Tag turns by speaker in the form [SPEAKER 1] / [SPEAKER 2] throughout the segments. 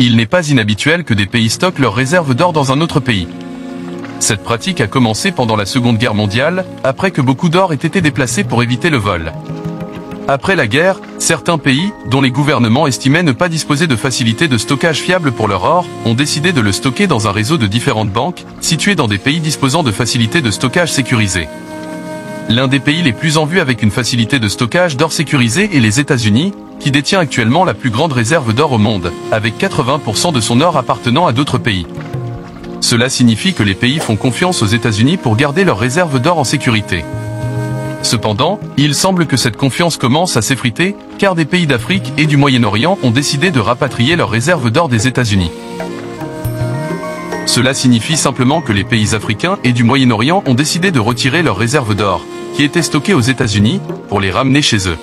[SPEAKER 1] il n'est pas inhabituel que des pays stockent leurs réserves d'or dans un autre pays. Cette pratique a commencé pendant la Seconde Guerre mondiale, après que beaucoup d'or ait été déplacé pour éviter le vol. Après la guerre, certains pays, dont les gouvernements estimaient ne pas disposer de facilités de stockage fiables pour leur or, ont décidé de le stocker dans un réseau de différentes banques, situées dans des pays disposant de facilités de stockage sécurisées. L'un des pays les plus en vue avec une facilité de stockage d'or sécurisée est les États-Unis, qui détient actuellement la plus grande réserve d'or au monde, avec 80% de son or appartenant à d'autres pays. Cela signifie que les pays font confiance aux États-Unis pour garder leurs réserves d'or en sécurité. Cependant, il semble que cette confiance commence à s'effriter, car des pays d'Afrique et du Moyen-Orient ont décidé de rapatrier leurs réserves d'or des États-Unis. Cela signifie simplement que les pays africains et du Moyen-Orient ont décidé de retirer leurs réserves d'or, qui étaient stockées aux États-Unis, pour les ramener chez eux.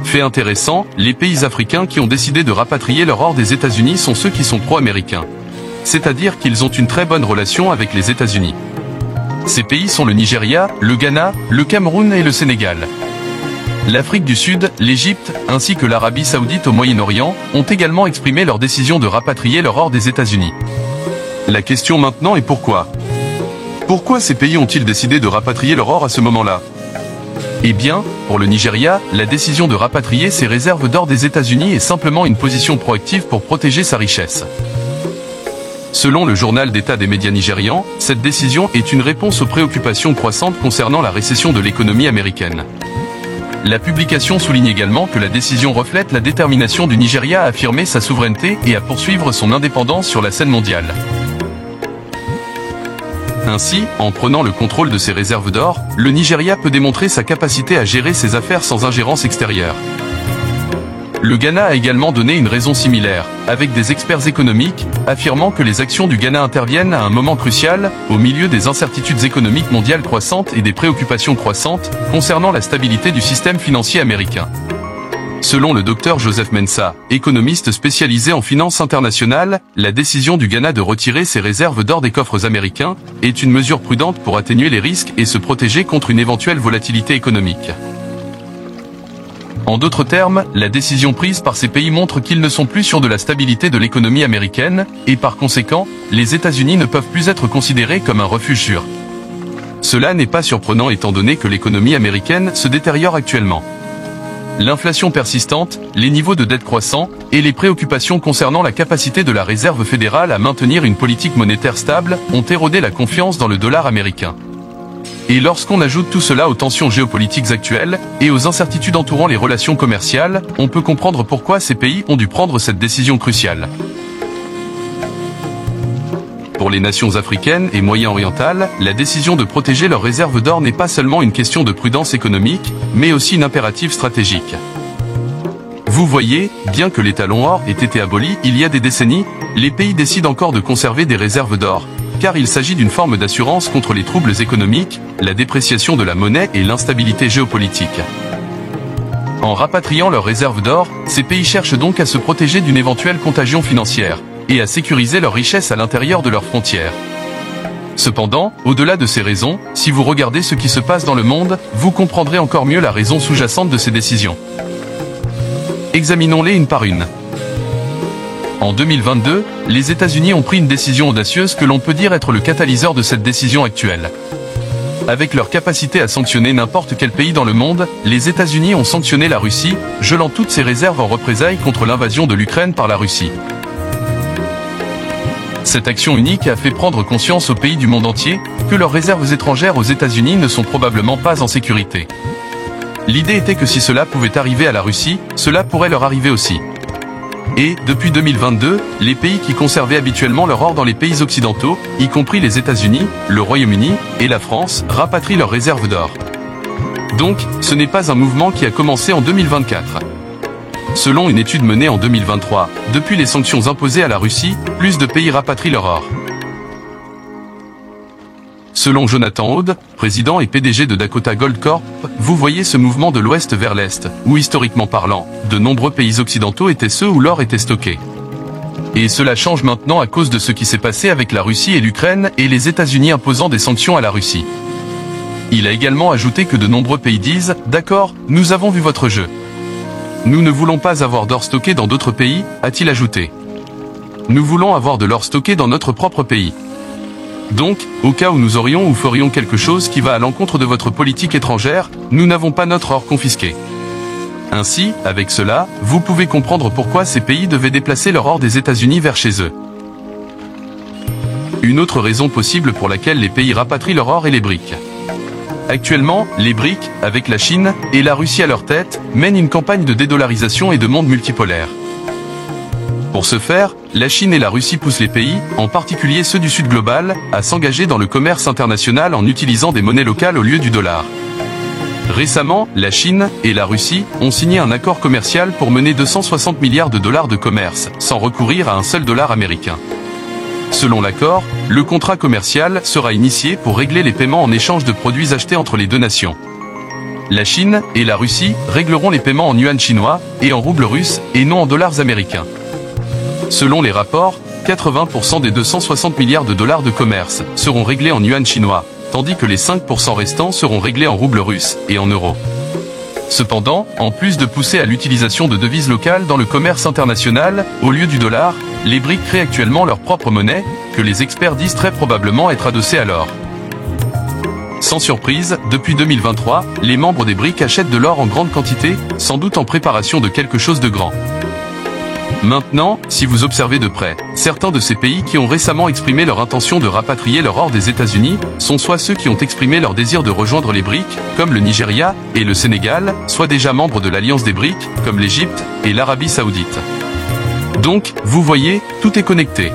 [SPEAKER 1] Fait intéressant, les pays africains qui ont décidé de rapatrier leur or des États-Unis sont ceux qui sont pro-américains. C'est-à-dire qu'ils ont une très bonne relation avec les États-Unis. Ces pays sont le Nigeria, le Ghana, le Cameroun et le Sénégal. L'Afrique du Sud, l'Égypte, ainsi que l'Arabie Saoudite au Moyen-Orient, ont également exprimé leur décision de rapatrier leur or des États-Unis. La question maintenant est pourquoi ? Pourquoi ces pays ont-ils décidé de rapatrier leur or à ce moment-là ? Eh bien, pour le Nigeria, la décision de rapatrier ses réserves d'or des États-Unis est simplement une position proactive pour protéger sa richesse. Selon le journal d'État des médias nigérians, cette décision est une réponse aux préoccupations croissantes concernant la récession de l'économie américaine. La publication souligne également que la décision reflète la détermination du Nigeria à affirmer sa souveraineté et à poursuivre son indépendance sur la scène mondiale. Ainsi, en prenant le contrôle de ses réserves d'or, le Nigeria peut démontrer sa capacité à gérer ses affaires sans ingérence extérieure. Le Ghana a également donné une raison similaire, avec des experts économiques, affirmant que les actions du Ghana interviennent à un moment crucial, au milieu des incertitudes économiques mondiales croissantes et des préoccupations croissantes, concernant la stabilité du système financier américain. Selon le Dr Joseph Mensah, économiste spécialisé en finance internationale, la décision du Ghana de retirer ses réserves d'or des coffres américains est une mesure prudente pour atténuer les risques et se protéger contre une éventuelle volatilité économique. En d'autres termes, la décision prise par ces pays montre qu'ils ne sont plus sûrs de la stabilité de l'économie américaine, et par conséquent, les États-Unis ne peuvent plus être considérés comme un refuge sûr. Cela n'est pas surprenant étant donné que l'économie américaine se détériore actuellement. L'inflation persistante, les niveaux de dette croissants, et les préoccupations concernant la capacité de la Réserve fédérale à maintenir une politique monétaire stable, ont érodé la confiance dans le dollar américain. Et lorsqu'on ajoute tout cela aux tensions géopolitiques actuelles, et aux incertitudes entourant les relations commerciales, on peut comprendre pourquoi ces pays ont dû prendre cette décision cruciale. Pour les nations africaines et moyen-orientales, la décision de protéger leurs réserves d'or n'est pas seulement une question de prudence économique, mais aussi un impératif stratégique. Vous voyez, bien que l'étalon or ait été aboli il y a des décennies, les pays décident encore de conserver des réserves d'or, car il s'agit d'une forme d'assurance contre les troubles économiques, la dépréciation de la monnaie et l'instabilité géopolitique. En rapatriant leurs réserves d'or, ces pays cherchent donc à se protéger d'une éventuelle contagion financière, et à sécuriser leurs richesses à l'intérieur de leurs frontières. Cependant, au-delà de ces raisons, si vous regardez ce qui se passe dans le monde, vous comprendrez encore mieux la raison sous-jacente de ces décisions. Examinons-les une par une. En 2022, les États-Unis ont pris une décision audacieuse que l'on peut dire être le catalyseur de cette décision actuelle. Avec leur capacité à sanctionner n'importe quel pays dans le monde, les États-Unis ont sanctionné la Russie, gelant toutes ses réserves en représailles contre l'invasion de l'Ukraine par la Russie. Cette action unique a fait prendre conscience aux pays du monde entier que leurs réserves étrangères aux États-Unis ne sont probablement pas en sécurité. L'idée était que si cela pouvait arriver à la Russie, cela pourrait leur arriver aussi. Et, depuis 2022, les pays qui conservaient habituellement leur or dans les pays occidentaux, y compris les États-Unis, le Royaume-Uni et la France, rapatrient leurs réserves d'or. Donc, ce n'est pas un mouvement qui a commencé en 2024. Selon une étude menée en 2023, depuis les sanctions imposées à la Russie, plus de pays rapatrient leur or. Selon Jonathan Aude, président et PDG de Dakota Gold Corp, vous voyez ce mouvement de l'ouest vers l'est, où historiquement parlant, de nombreux pays occidentaux étaient ceux où l'or était stocké. Et cela change maintenant à cause de ce qui s'est passé avec la Russie et l'Ukraine et les États-Unis imposant des sanctions à la Russie. Il a également ajouté que de nombreux pays disent « D'accord, nous avons vu votre jeu ». Nous ne voulons pas avoir d'or stocké dans d'autres pays, a-t-il ajouté. Nous voulons avoir de l'or stocké dans notre propre pays. Donc, au cas où nous aurions ou ferions quelque chose qui va à l'encontre de votre politique étrangère, nous n'avons pas notre or confisqué. Ainsi, avec cela, vous pouvez comprendre pourquoi ces pays devaient déplacer leur or des États-Unis vers chez eux. Une autre raison possible pour laquelle les pays rapatrient leur or est les BRICS. Actuellement, les BRICS, avec la Chine et la Russie à leur tête, mènent une campagne de dédollarisation et de monde multipolaire. Pour ce faire, la Chine et la Russie poussent les pays, en particulier ceux du Sud global, à s'engager dans le commerce international en utilisant des monnaies locales au lieu du dollar. Récemment, la Chine et la Russie ont signé un accord commercial pour mener 260 milliards de dollars de commerce, sans recourir à un seul dollar américain. Selon l'accord, le contrat commercial sera initié pour régler les paiements en échange de produits achetés entre les deux nations. La Chine et la Russie régleront les paiements en yuan chinois et en roubles russes et non en dollars américains. Selon les rapports, 80% des 260 milliards de dollars de commerce seront réglés en yuan chinois, tandis que les 5% restants seront réglés en roubles russes et en euros. Cependant, en plus de pousser à l'utilisation de devises locales dans le commerce international, au lieu du dollar, les BRICS créent actuellement leur propre monnaie, que les experts disent très probablement être adossée à l'or. Sans surprise, depuis 2023, les membres des BRICS achètent de l'or en grande quantité, sans doute en préparation de quelque chose de grand. Maintenant, si vous observez de près, certains de ces pays qui ont récemment exprimé leur intention de rapatrier leur or des États-Unis, sont soit ceux qui ont exprimé leur désir de rejoindre les BRICS, comme le Nigeria et le Sénégal, soit déjà membres de l'Alliance des BRICS, comme l'Égypte et l'Arabie Saoudite. Donc, vous voyez, tout est connecté.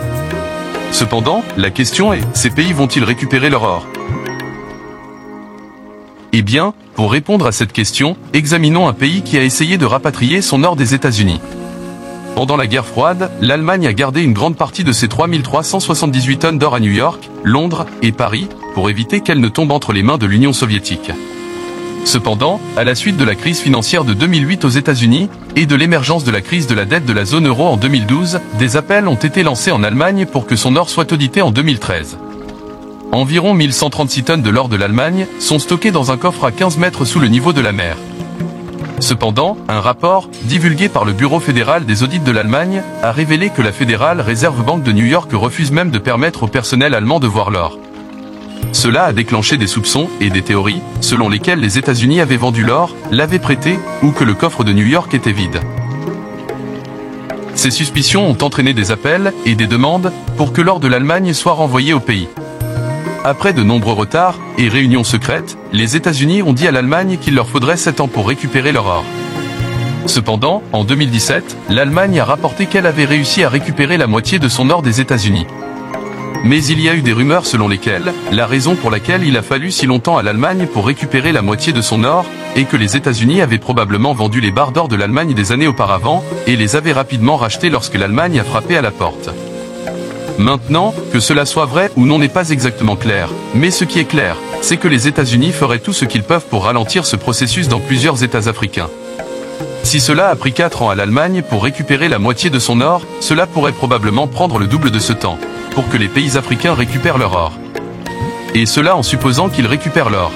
[SPEAKER 1] Cependant, la question est, ces pays vont-ils récupérer leur or? Eh bien, pour répondre à cette question, examinons un pays qui a essayé de rapatrier son or des États-Unis. Pendant la guerre froide, l'Allemagne a gardé une grande partie de ses 3378 tonnes d'or à New York, Londres et Paris, pour éviter qu'elle ne tombe entre les mains de l'Union soviétique. Cependant, à la suite de la crise financière de 2008 aux États-Unis, et de l'émergence de la crise de la dette de la zone euro en 2012, des appels ont été lancés en Allemagne pour que son or soit audité en 2013. Environ 1136 tonnes de l'or de l'Allemagne sont stockées dans un coffre à 15 mètres sous le niveau de la mer. Cependant, un rapport, divulgué par le Bureau fédéral des audits de l'Allemagne, a révélé que la Federal Reserve Bank de New York refuse même de permettre au personnel allemand de voir l'or. Cela a déclenché des soupçons et des théories, selon lesquelles les États-Unis avaient vendu l'or, l'avaient prêté, ou que le coffre de New York était vide. Ces suspicions ont entraîné des appels et des demandes pour que l'or de l'Allemagne soit renvoyé au pays. Après de nombreux retards et réunions secrètes, les États-Unis ont dit à l'Allemagne qu'il leur faudrait 7 ans pour récupérer leur or. Cependant, en 2017, l'Allemagne a rapporté qu'elle avait réussi à récupérer la moitié de son or des États-Unis. Mais il y a eu des rumeurs selon lesquelles, la raison pour laquelle il a fallu si longtemps à l'Allemagne pour récupérer la moitié de son or, est que les États-Unis avaient probablement vendu les barres d'or de l'Allemagne des années auparavant, et les avaient rapidement rachetés lorsque l'Allemagne a frappé à la porte. Maintenant, que cela soit vrai ou non n'est pas exactement clair, mais ce qui est clair, c'est que les États-Unis feraient tout ce qu'ils peuvent pour ralentir ce processus dans plusieurs États africains. Si cela a pris 4 ans à l'Allemagne pour récupérer la moitié de son or, cela pourrait probablement prendre le double de ce temps, pour que les pays africains récupèrent leur or. Et cela en supposant qu'ils récupèrent l'or.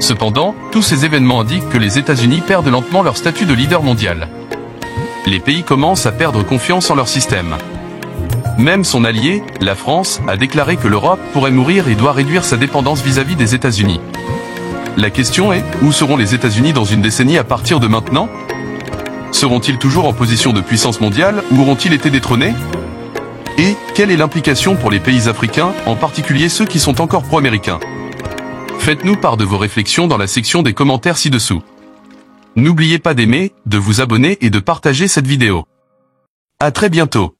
[SPEAKER 1] Cependant, tous ces événements indiquent que les États-Unis perdent lentement leur statut de leader mondial. Les pays commencent à perdre confiance en leur système. Même son allié, la France, a déclaré que l'Europe pourrait mourir et doit réduire sa dépendance vis-à-vis des États-Unis. La question est, où seront les États-Unis dans une décennie à partir de maintenant? Seront-ils toujours en position de puissance mondiale ou auront-ils été détrônés? Et, quelle est l'implication pour les pays africains, en particulier ceux qui sont encore pro-américains? Faites-nous part de vos réflexions dans la section des commentaires ci-dessous. N'oubliez pas d'aimer, de vous abonner et de partager cette vidéo. À très bientôt.